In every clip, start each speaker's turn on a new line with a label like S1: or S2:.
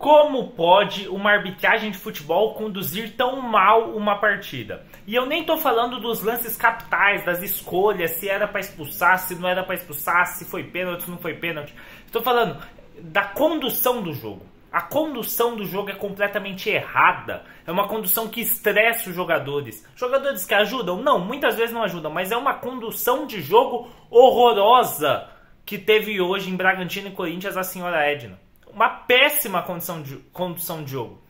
S1: Como pode uma arbitragem de futebol conduzir tão mal uma partida? E eu nem tô falando dos lances capitais, das escolhas, se era para expulsar, se não era para expulsar, se foi pênalti, se não foi pênalti. Estou falando da condução do jogo. A condução do jogo é completamente errada. É uma condução que estressa os jogadores. Jogadores que ajudam? Não, muitas vezes não ajudam, mas é uma condução de jogo horrorosa que teve hoje em Bragantino e Corinthians a senhora Edna. Uma péssima condução de jogo.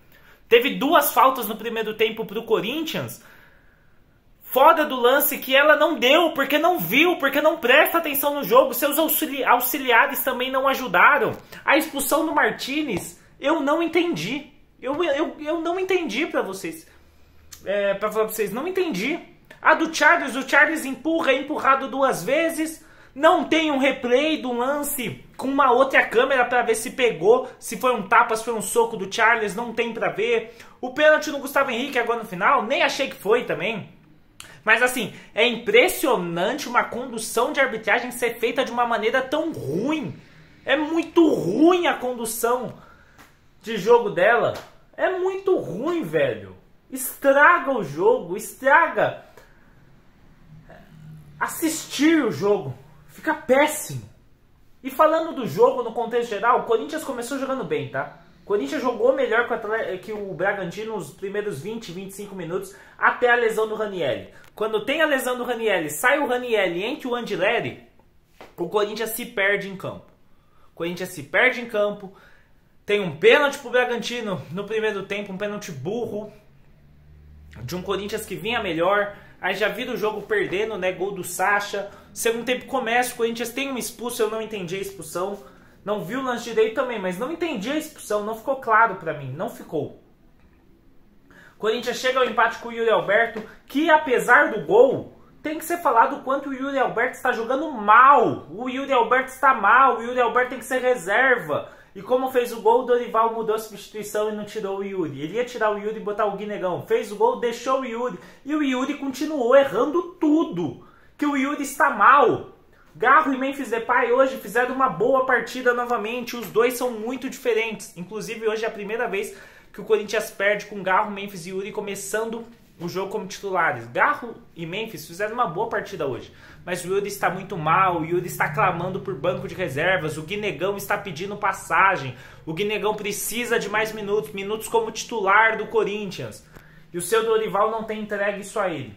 S1: Teve 2 faltas no primeiro tempo para o Corinthians, fora do lance que ela não deu, porque não viu, porque não presta atenção no jogo. Seus auxiliares também não ajudaram. A expulsão do Martinez, eu não entendi. Eu não entendi para vocês. Para falar para vocês, não entendi. A do Charles, o Charles empurra, é empurrado 2 vezes. Não tem um replay do lance com uma outra câmera para ver se pegou, se foi um tapa, se foi um soco do Charles, não tem para ver. O pênalti no Gustavo Henrique agora no final, nem achei que foi também. Mas assim, é impressionante uma condução de arbitragem ser feita de uma maneira tão ruim. É muito ruim a condução de jogo dela. É muito ruim, velho. Estraga o jogo, estraga assistir o jogo. Fica péssimo. E falando do jogo no contexto geral, o Corinthians começou jogando bem, tá? O Corinthians jogou melhor que o Bragantino nos primeiros 20, 25 minutos, até a lesão do Ranieri. Quando tem a lesão do Ranieri, sai o Ranieri, entra o Andileri, o Corinthians se perde em campo. O Corinthians se perde em campo. Tem um pênalti pro Bragantino no primeiro tempo, um pênalti burro, de um Corinthians que vinha melhor. Aí já vira o jogo perdendo, né? Gol do Sacha. Segundo tempo começa, o Corinthians tem um expulso, eu não entendi a expulsão. Não vi o lance direito também, mas não entendi a expulsão. Não ficou claro pra mim, não ficou. O Corinthians chega ao empate com o Yuri Alberto, que apesar do gol, tem que ser falado o quanto o Yuri Alberto está jogando mal. O Yuri Alberto está mal, o Yuri Alberto tem que ser reserva. E como fez o gol, o Dorival mudou a substituição e não tirou o Yuri. Ele ia tirar o Yuri e botar o Guinegão. Fez o gol, deixou o Yuri. E o Yuri continuou errando tudo. Que o Yuri está mal. Garro e Memphis Depay hoje fizeram uma boa partida novamente. Os dois são muito diferentes. Inclusive hoje é a primeira vez que o Corinthians perde com Garro, Memphis e Yuri começando o jogo como titulares. Garro e Memphis fizeram uma boa partida hoje. Mas o Yuri está muito mal, o Yuri está clamando por banco de reservas, o Guinegão está pedindo passagem, o Guinegão precisa de mais minutos, minutos como titular do Corinthians. E o seu Dorival não tem entregue isso a ele.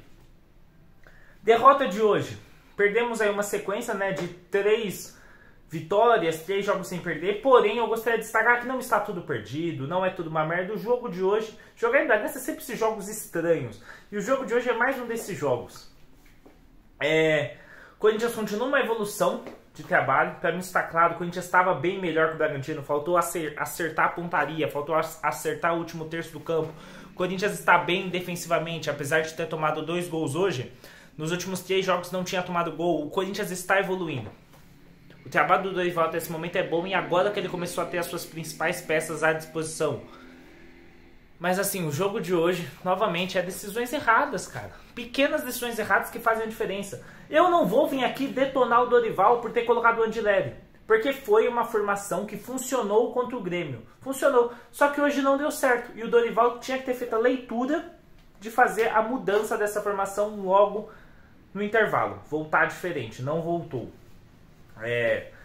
S1: Derrota de hoje. Perdemos aí uma sequência, né, de 3 vitórias, 3 jogos sem perder, porém eu gostaria de destacar que não está tudo perdido, não é tudo uma merda. O jogo de hoje, jogar em Bragança é sempre esses jogos estranhos, e o jogo de hoje é mais um desses jogos. O Corinthians continua uma evolução de trabalho, para mim está claro, o Corinthians estava bem melhor que o Bragantino, faltou acertar a pontaria, faltou acertar o último terço do campo. O Corinthians está bem defensivamente, apesar de ter tomado 2 gols hoje, nos últimos 3 jogos não tinha tomado gol, o Corinthians está evoluindo. O trabalho do Dorival até esse momento é bom e agora que ele começou a ter as suas principais peças à disposição. Mas assim, o jogo de hoje, novamente, é decisões erradas, cara. Pequenas decisões erradas que fazem a diferença. Eu não vou vir aqui detonar o Dorival por ter colocado o Andileri, porque foi uma formação que funcionou contra o Grêmio. Funcionou, só que hoje não deu certo. E o Dorival tinha que ter feito a leitura de fazer a mudança dessa formação logo no intervalo. Voltar diferente, não voltou.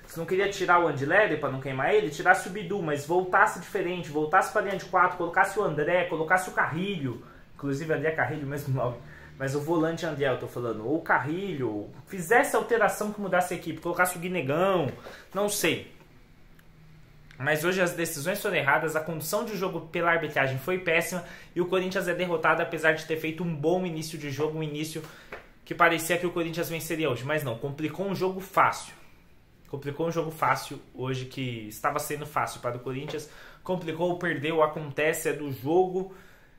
S1: Se não queria tirar o Andileri para não queimar ele, tirasse o Bidu, mas voltasse diferente, voltasse para a linha de 4, colocasse o André, colocasse o Carrilho, inclusive André Carrilho, mesmo nome, mas o volante André eu tô falando, ou o Carrilho, fizesse alteração que mudasse a equipe, colocasse o Guinegão, não sei. Mas hoje as decisões foram erradas, a condução de jogo pela arbitragem foi péssima e o Corinthians é derrotado apesar de ter feito um bom início de jogo, um início que parecia que o Corinthians venceria hoje, mas não, complicou um jogo fácil. Complicou um jogo fácil hoje, que estava sendo fácil para o Corinthians. Complicou, perdeu, acontece, é do jogo.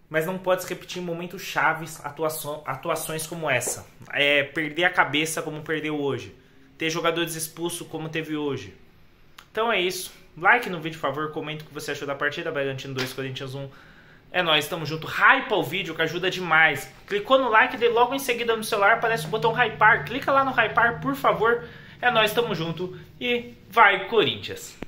S1: Mas não pode se repetir em momentos chaves atuações como essa. Perder a cabeça como perdeu hoje. Ter jogadores expulsos como teve hoje. Então é isso. Like no vídeo, por favor. Comenta o que você achou da partida. Bragantino 2, Corinthians 1. É nóis, tamo junto. Hypa o vídeo, que ajuda demais. Clicou no like, daí logo em seguida no celular aparece o botão hypar. Clica lá no hypar, por favor. É nóis, tamo junto e vai Corinthians!